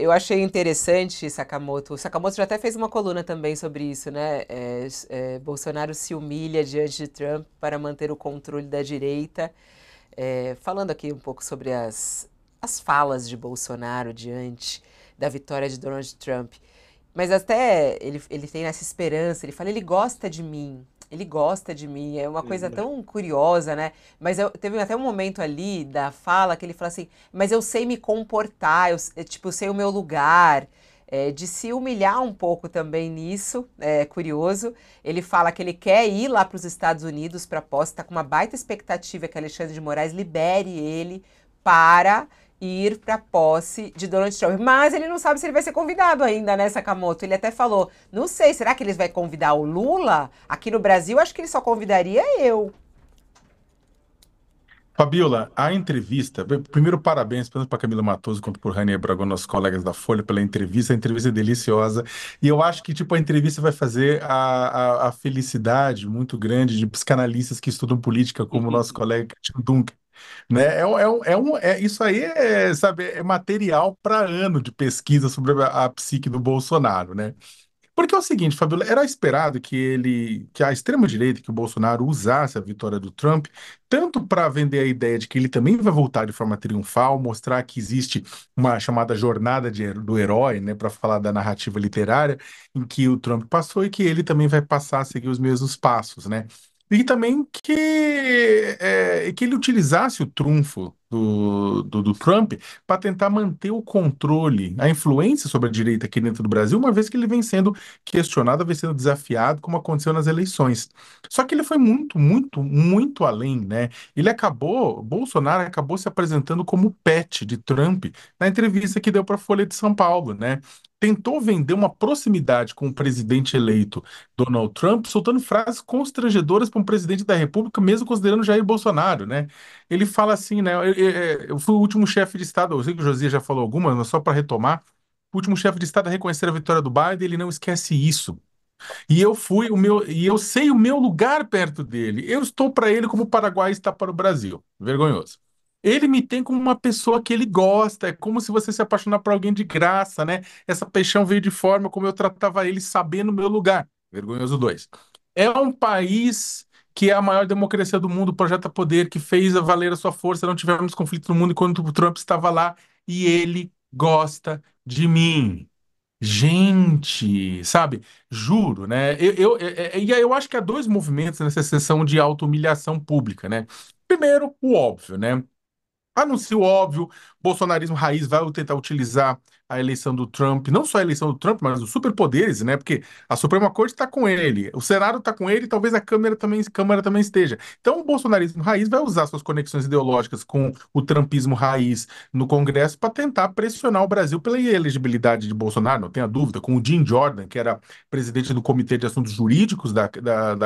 eu achei interessante, Sakamoto. O Sakamoto já até fez uma coluna também sobre isso, né? Bolsonaro se humilha diante de Trump para manter o controle da direita. Falando aqui um pouco sobre as falas de Bolsonaro diante da vitória de Donald Trump. Mas até ele tem essa esperança, ele fala, ele gosta de mim. Ele gosta de mim, é uma coisa Uhum. tão curiosa, né? Mas teve até um momento ali da fala que ele fala assim, mas eu sei me comportar, tipo, eu sei o meu lugar, de se humilhar um pouco também nisso, é curioso. Ele fala que ele quer ir lá para os Estados Unidos para a posse, está com uma baita expectativa que Alexandre de Moraes libere ele para ir para a posse de Donald Trump. Mas ele não sabe se ele vai ser convidado ainda, né, Sakamoto? Ele até falou, não sei, será que eles vai convidar o Lula? Aqui no Brasil, acho que ele só convidaria eu. Fabiola, a entrevista. Primeiro, parabéns tanto para Camila Matoso quanto por Rainer Braga, nossos colegas da Folha, pela entrevista. A entrevista é deliciosa. E eu acho que tipo, a entrevista vai fazer a felicidade muito grande de psicanalistas que estudam política, como o nosso colega Christian Dunker. Né? Isso aí sabe, é material para ano de pesquisa sobre a psique do Bolsonaro, né? Porque é o seguinte, Fabiola, era esperado que a extrema-direita, que o Bolsonaro usasse a vitória do Trump, tanto para vender a ideia de que ele também vai voltar de forma triunfal, mostrar que existe uma chamada jornada do herói, né, para falar da narrativa literária em que o Trump passou e que ele também vai passar a seguir os mesmos passos, né? E também que ele utilizasse o trunfo do Trump para tentar manter o controle, a influência sobre a direita aqui dentro do Brasil, uma vez que ele vem sendo questionado, vem sendo desafiado, como aconteceu nas eleições. Só que ele foi muito, muito, muito além, né? Bolsonaro acabou se apresentando como pet de Trump na entrevista que deu para a Folha de São Paulo, né? Tentou vender uma proximidade com o presidente eleito Donald Trump, soltando frases constrangedoras para um presidente da República, mesmo considerando Jair Bolsonaro, né? Ele fala assim, né? Eu fui o último chefe de Estado, eu sei que o Josias já falou algumas, mas só para retomar, o último chefe de Estado a reconhecer a vitória do Biden, ele não esquece isso. E eu sei o meu lugar perto dele. Eu estou para ele como o Paraguai está para o Brasil. Vergonhoso. Ele me tem como uma pessoa que ele gosta, é como se você se apaixonar por alguém de graça, né? Essa paixão veio de forma como eu tratava ele sabendo o meu lugar. Vergonhoso dois. É um país que é a maior democracia do mundo, projeta poder, que fez valer a sua força, não tivemos conflito no mundo enquanto o Trump estava lá, e ele gosta de mim. Gente, sabe? Juro, né? E aí eu acho que há dois movimentos nessa sessão de auto-humilhação pública, né? Primeiro, o óbvio, né? Anuncia o óbvio, bolsonarismo raiz vai tentar utilizar a eleição do Trump, não só a eleição do Trump, mas os superpoderes, né? Porque a Suprema Corte está com ele, o Senado está com ele, talvez a Câmara também esteja. Então, o bolsonarismo raiz vai usar suas conexões ideológicas com o trumpismo raiz no Congresso para tentar pressionar o Brasil pela elegibilidade de Bolsonaro, não tenha dúvida, com o Jim Jordan, que era presidente do Comitê de Assuntos Jurídicos da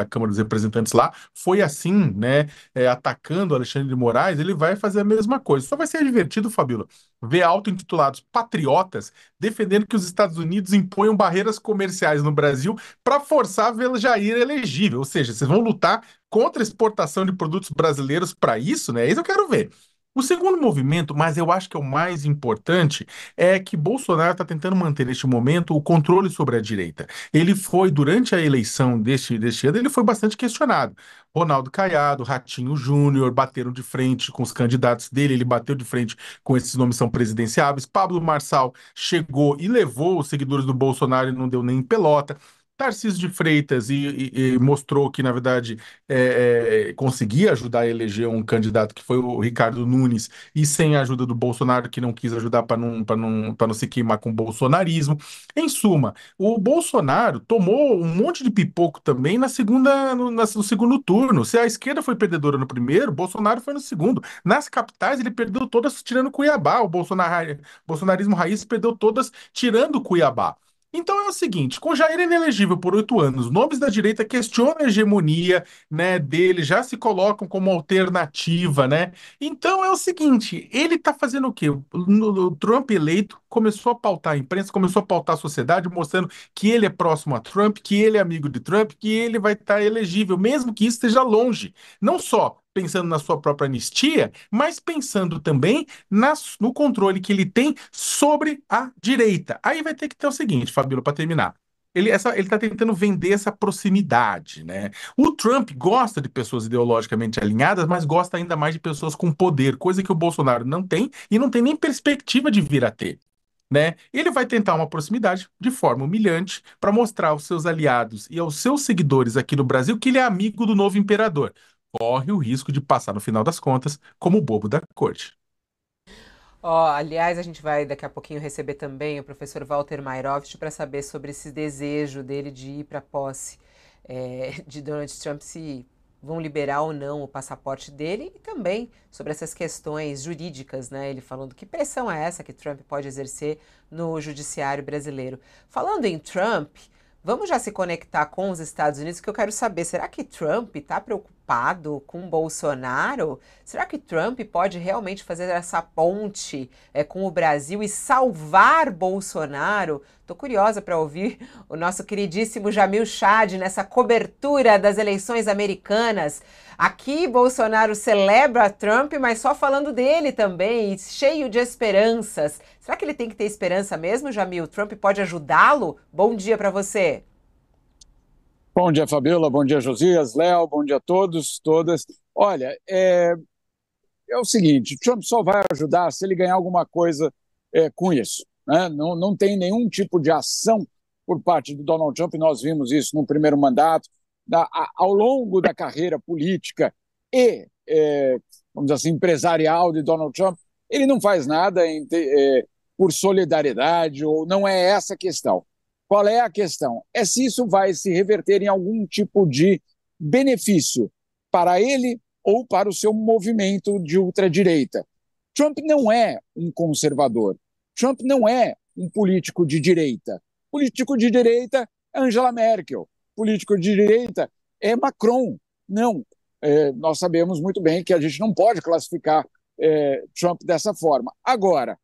Câmara dos Representantes lá, foi assim, né? Atacando Alexandre de Moraes, ele vai fazer a mesma coisa. Só vai ser divertido, Fabíola, ver auto-intitulados patriotas defendendo que os Estados Unidos imponham barreiras comerciais no Brasil para forçar a Jair elegível. Ou seja, vocês vão lutar contra a exportação de produtos brasileiros para isso, né? Isso eu quero ver. O segundo movimento, mas eu acho que é o mais importante, é que Bolsonaro está tentando manter neste momento o controle sobre a direita. Ele foi, durante a eleição deste ano, ele foi bastante questionado. Ronaldo Caiado, Ratinho Júnior bateram de frente com os candidatos dele, ele bateu de frente com esses nomes que são presidenciáveis. Pablo Marçal chegou e levou os seguidores do Bolsonaro e não deu nem pelota. Tarcísio de Freitas e mostrou que, na verdade, conseguia ajudar a eleger um candidato que foi o Ricardo Nunes, e sem a ajuda do Bolsonaro, que não quis ajudar para não se queimar com o bolsonarismo. Em suma, o Bolsonaro tomou um monte de pipoco também no segundo turno. Se a esquerda foi perdedora no primeiro, Bolsonaro foi no segundo. Nas capitais, ele perdeu todas tirando Cuiabá. Bolsonarismo raiz perdeu todas tirando Cuiabá. Então é o seguinte, com Jair inelegível por 8 anos, nomes da direita questionam a hegemonia, né, dele, já se colocam como alternativa, né? Então é o seguinte, ele tá fazendo o quê? O Trump eleito começou a pautar a imprensa, começou a pautar a sociedade, mostrando que ele é próximo a Trump, que ele é amigo de Trump, que ele vai estar elegível, mesmo que isso esteja longe. Não só pensando na sua própria anistia, mas pensando também no controle que ele tem sobre a direita. Aí vai ter que ter o seguinte, Fabíola, para terminar. Ele está tentando vender essa proximidade, né? O Trump gosta de pessoas ideologicamente alinhadas, mas gosta ainda mais de pessoas com poder, coisa que o Bolsonaro não tem e não tem nem perspectiva de vir a ter, né? Ele vai tentar uma proximidade de forma humilhante para mostrar aos seus aliados e aos seus seguidores aqui no Brasil que ele é amigo do novo imperador. Corre o risco de passar, no final das contas, como o bobo da corte. Ó, aliás, a gente vai daqui a pouquinho receber também o professor Walter Mairovich para saber sobre esse desejo dele de ir para a posse de Donald Trump, se vão liberar ou não o passaporte dele, e também sobre essas questões jurídicas, né? Ele falando que pressão é essa que Trump pode exercer no judiciário brasileiro. Falando em Trump, vamos já se conectar com os Estados Unidos, que eu quero saber, será que Trump está preocupado com Bolsonaro? Será que Trump pode realmente fazer essa ponte com o Brasil e salvar Bolsonaro? Estou curiosa para ouvir o nosso queridíssimo Jamil Chad nessa cobertura das eleições americanas. Aqui, Bolsonaro celebra Trump, mas só falando dele também, cheio de esperanças. Será que ele tem que ter esperança mesmo, Jamil? Trump pode ajudá-lo? Bom dia para você. Bom dia, Fabiola. Bom dia, Josias, Léo. Bom dia a todos, todas. Olha, é o seguinte, Trump só vai ajudar se ele ganhar alguma coisa com isso, né? Não tem nenhum tipo de ação por parte do Donald Trump, nós vimos isso no primeiro mandato, ao longo da carreira política e, vamos dizer assim, empresarial de Donald Trump, ele não faz nada por solidariedade, ou não é essa a questão. Qual é a questão? É se isso vai se reverter em algum tipo de benefício para ele ou para o seu movimento de ultradireita. Trump não é um conservador. Trump não é um político de direita. Político de direita é Angela Merkel. Político de direita é Macron. Não. Nós sabemos muito bem que a gente não pode classificar Trump dessa forma. Agora,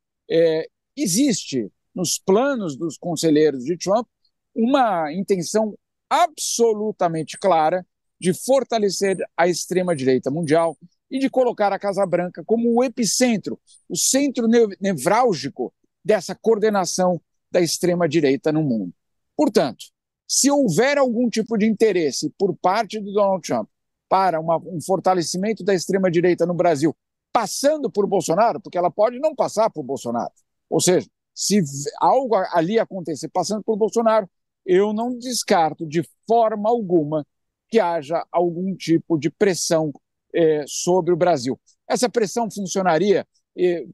existe nos planos dos conselheiros de Trump uma intenção absolutamente clara de fortalecer a extrema-direita mundial e de colocar a Casa Branca como o epicentro, o centro nevrálgico dessa coordenação da extrema-direita no mundo. Portanto, se houver algum tipo de interesse por parte do Donald Trump para um fortalecimento da extrema-direita no Brasil, passando por Bolsonaro, porque ela pode não passar por Bolsonaro, ou seja, se algo ali acontecer passando por Bolsonaro, eu não descarto de forma alguma que haja algum tipo de pressão sobre o Brasil. Essa pressão funcionaria?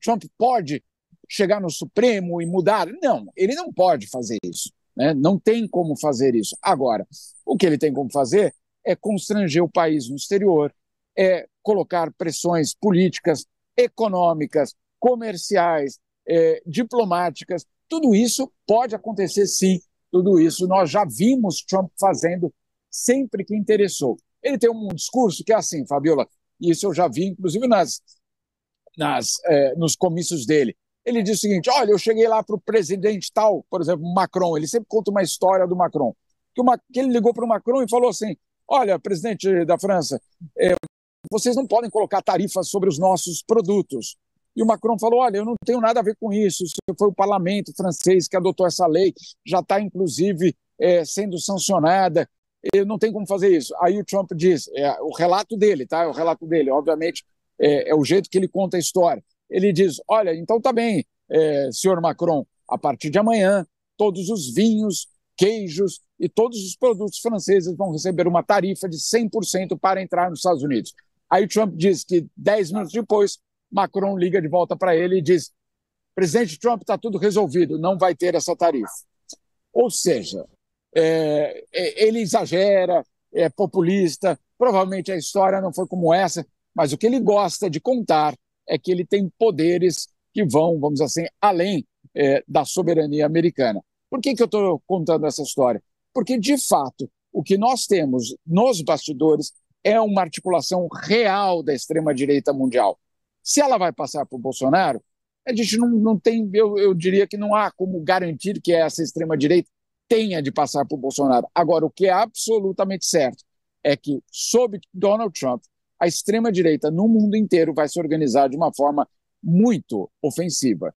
Trump pode chegar no Supremo e mudar? Não, ele não pode fazer isso, né? Não tem como fazer isso. Agora, o que ele tem como fazer é constranger o país no exterior, colocar pressões políticas, econômicas, comerciais, diplomáticas. Tudo isso pode acontecer, sim. Tudo isso nós já vimos Trump fazendo sempre que interessou. Ele tem um discurso que é assim, Fabiola, e isso eu já vi, inclusive, nos comícios dele. Ele diz o seguinte: olha, eu cheguei lá para o presidente tal, por exemplo, Macron, ele sempre conta uma história do Macron, que ele ligou para o Macron e falou assim: olha, presidente da França, vocês não podem colocar tarifas sobre os nossos produtos. E o Macron falou: olha, eu não tenho nada a ver com isso foi o parlamento francês que adotou essa lei, já está, inclusive, sendo sancionada, eu não tenho como fazer isso. Aí o Trump diz, o relato dele, tá? É o relato dele, obviamente, é o jeito que ele conta a história. Ele diz: olha, então tá bem, senhor Macron, a partir de amanhã, todos os vinhos, queijos e todos os produtos franceses vão receber uma tarifa de 100% para entrar nos Estados Unidos. Aí o Trump diz que 10 minutos depois, Macron liga de volta para ele e diz: presidente Trump, está tudo resolvido, não vai ter essa tarifa. Ou seja, ele exagera, é populista, provavelmente a história não foi como essa, mas o que ele gosta de contar é que ele tem poderes que vão, vamos dizer assim, além da soberania americana. Por que eu estou contando essa história? Porque, de fato, o que nós temos nos bastidores é uma articulação real da extrema-direita mundial. Se ela vai passar por Bolsonaro, a gente não tem, eu diria que não há como garantir que essa extrema-direita tenha de passar por Bolsonaro. Agora, o que é absolutamente certo é que, sob Donald Trump, a extrema-direita no mundo inteiro vai se organizar de uma forma muito ofensiva.